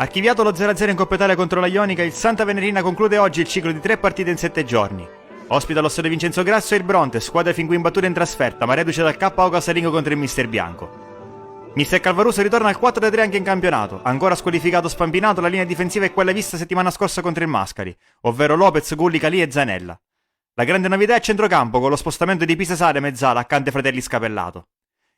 Archiviato lo 0-0 in Coppa Italia contro la Ionica, il Santa Venerina conclude oggi il ciclo di 3 partite in 7 giorni. Ospita lo stadio Vincenzo Grasso e il Bronte, squadra fin qui imbattuta in trasferta, ma reduce dal KO casalingo contro il Mister Bianco. Mister Calvaruso ritorna al 4-3 anche in campionato. Ancora squalificato Spampinato, la linea difensiva è quella vista settimana scorsa contro il Mascali, ovvero Lopez, Gulli, Calì e Zanella. La grande novità è a centrocampo, con lo spostamento di Pisasale mezzala accanto ai fratelli Scapellato.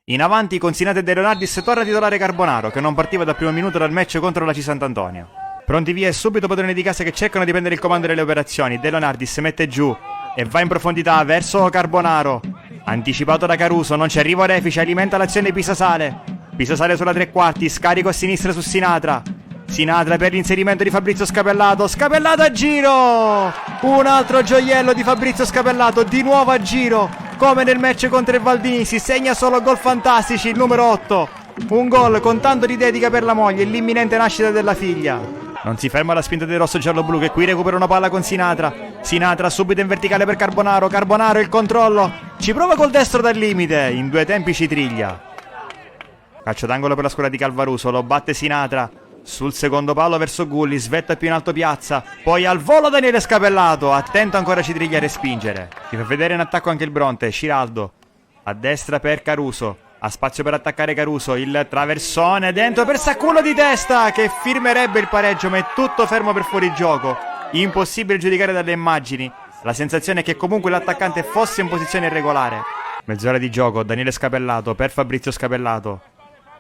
In avanti, con Sinate e De Leonardis, torna a titolare Carbonaro, che non partiva dal primo minuto dal match contro la C Sant'Antonio. Pronti via e subito padroni di casa che cercano di prendere il comando delle operazioni. De Leonardis mette giù e va in profondità verso Carbonaro. Anticipato da Caruso, non ci arriva Refice, alimenta l'azione Pisasale. Pisasale sulla tre quarti, scarico a sinistra su Sinatra. Sinatra per l'inserimento di Fabrizio Scapellato. Scapellato a giro! Un altro gioiello di Fabrizio Scapellato, di nuovo a giro. Come nel match contro il Valdini, si segna solo gol fantastici, il numero 8. Un gol con tanto di dedica per la moglie e l'imminente nascita della figlia. Non si ferma la spinta dei rosso-giallo-blu che qui recupera una palla con Sinatra. Sinatra subito in verticale per Carbonaro. Carbonaro il controllo. Ci prova col destro dal limite. In due tempi ci triglia. Calcio d'angolo per la squadra di Calvaruso. Lo batte Sinatra. Sul secondo palo verso Gulli. Svetta più in alto piazza. Poi al volo Daniele Scapellato. Attento ancora Citriglia a respingere. Si fa vedere in attacco anche il Bronte. Ciraldo. A destra per Caruso. Ha spazio per attaccare Caruso, il traversone dentro per Saccullo di testa che firmerebbe il pareggio, ma è tutto fermo per fuorigioco. Impossibile giudicare dalle immagini. La sensazione è che comunque l'attaccante fosse in posizione irregolare. Mezz'ora di gioco, Daniele Scapellato per Fabrizio Scapellato.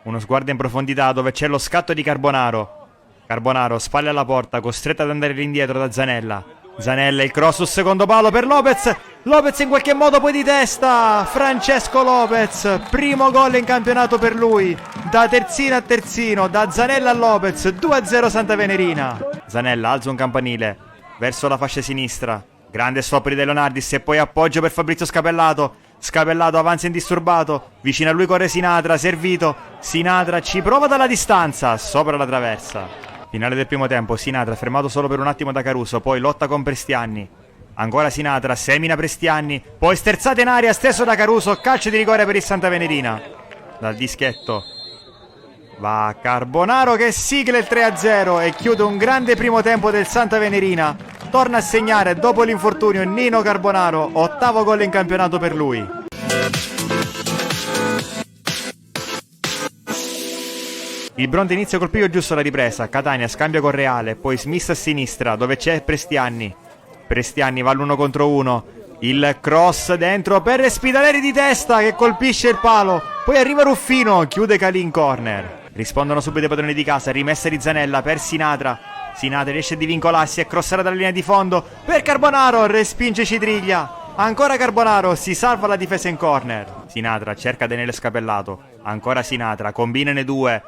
Uno sguardo in profondità dove c'è lo scatto di Carbonaro. Carbonaro, spalle alla porta, costretto ad andare indietro da Zanella. Zanella, il cross sul secondo palo per Lopez. Lopez in qualche modo poi di testa. Francesco Lopez, primo gol in campionato per lui. Da terzino a terzino, da Zanella a Lopez, 2-0 Santa Venerina. Zanella alza un campanile verso la fascia sinistra. Grande stop di De Leonardis e poi appoggio per Fabrizio Scapellato. Scapellato avanza indisturbato. Vicino a lui corre Sinatra, servito. Sinatra ci prova dalla distanza, sopra la traversa. Finale del primo tempo, Sinatra fermato solo per un attimo da Caruso, poi lotta con Prestianni. Ancora Sinatra, semina Prestianni, poi sterzata in aria, steso da Caruso, calcio di rigore per il Santa Venerina. Dal dischetto va Carbonaro che sigla il 3-0 e chiude un grande primo tempo del Santa Venerina. Torna a segnare dopo l'infortunio Nino Carbonaro, ottavo gol in campionato per lui. Il Bronte inizia col piglio giusto alla ripresa. Catania scambia con Reale, poi Smith a sinistra dove c'è Prestianni. Prestianni va all'1 contro 1. Il cross dentro per Spitaleri di testa che colpisce il palo. Poi arriva Ruffino, chiude Calì in corner. Rispondono subito i padroni di casa, rimessa di Zanella per Sinatra. Sinatra riesce a divincolarsi e crossare dalla linea di fondo per Carbonaro, respinge Citriglia. Ancora Carbonaro, si salva la difesa in corner. Sinatra cerca Daniele Scapellato. Ancora Sinatra, combinane due.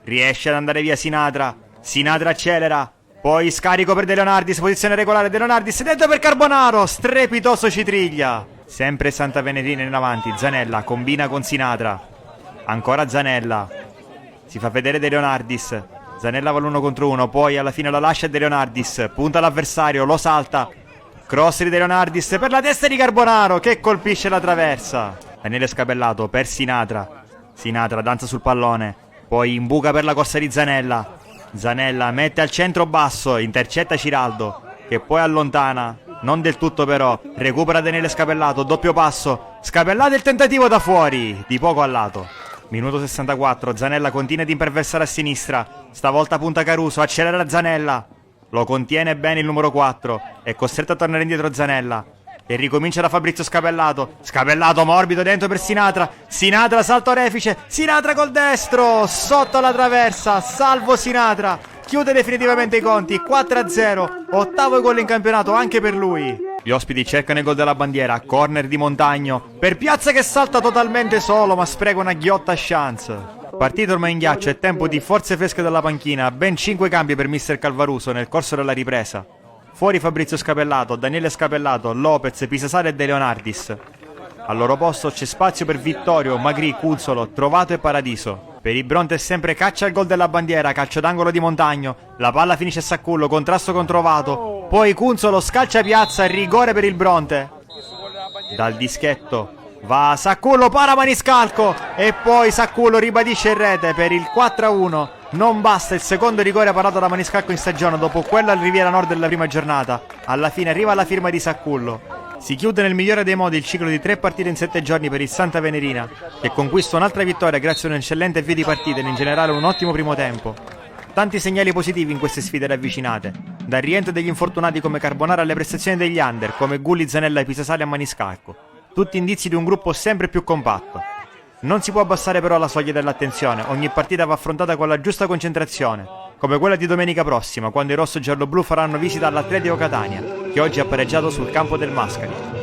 Riesce ad andare via Sinatra. Sinatra accelera. Poi scarico per De Leonardis. Posizione regolare De Leonardis. Dentro per Carbonaro. Strepitoso Citriglia. Sempre Santa Venerina in avanti. Zanella combina con Sinatra. Ancora Zanella. Si fa vedere De Leonardis. Zanella va l'1 contro 1. Poi alla fine la lascia De Leonardis. Punta l'avversario. Lo salta. Cross di De Leonardis per la testa di Carbonaro che colpisce la traversa. Daniele Scapellato per Sinatra. Sinatra danza sul pallone. Poi imbuca per la corsa di Zanella. Zanella mette al centro basso, intercetta Ciraldo, che poi allontana, non del tutto però. Recupera Daniele Scapellato, doppio passo. Scapellato il tentativo da fuori, di poco a lato. Minuto 64, Zanella continua ad imperversare a sinistra. Stavolta punta Caruso, accelera Zanella. Lo contiene bene il numero 4, è costretto a tornare indietro Zanella. E ricomincia da Fabrizio Scapellato. Scapellato morbido dentro per Sinatra. Sinatra salto Refice. Sinatra col destro. Sotto la traversa. Salvo Sinatra. Chiude definitivamente i conti. 4-0. Ottavo gol in campionato anche per lui. Gli ospiti cercano il gol della bandiera. Corner di Montagno. Per Piazza che salta totalmente solo ma spreca una ghiotta chance. Partito ormai in ghiaccio. È tempo di forze fresche dalla panchina. Ben 5 cambi per mister Calvaruso nel corso della ripresa. Fuori Fabrizio Scapellato, Daniele Scapellato, Lopez, Pisasale e De Leonardis. Al loro posto c'è spazio per Vittorio, Magri, Cunzolo, Trovato e Paradiso. Per il Bronte è sempre caccia al gol della bandiera, calcio d'angolo di Montagno. La palla finisce a Saccullo, contrasto con Trovato. Poi Cunzolo scalcia piazza, rigore per il Bronte. Dal dischetto Va Saccullo, para Maniscalco e poi Saccullo ribadisce in rete per il 4-1. Non basta il secondo rigore parato da Maniscalco in stagione dopo quello al Riviera Nord della prima giornata. Alla fine arriva la firma di Saccullo. Si chiude nel migliore dei modi il ciclo di 3 partite in 7 giorni per il Santa Venerina, che conquista un'altra vittoria grazie a un eccellente avvio di partita e in generale un ottimo primo tempo. Tanti segnali positivi in queste sfide ravvicinate, dal rientro degli infortunati come Carbonara alle prestazioni degli under, come Gulli, Zanella e Pisasali a Maniscalco. Tutti indizi di un gruppo sempre più compatto. Non si può abbassare però la soglia dell'attenzione, ogni partita va affrontata con la giusta concentrazione, come quella di domenica prossima, quando i rosso-giallo-blu faranno visita all'Atletico Catania, che oggi ha pareggiato sul campo del Mascali.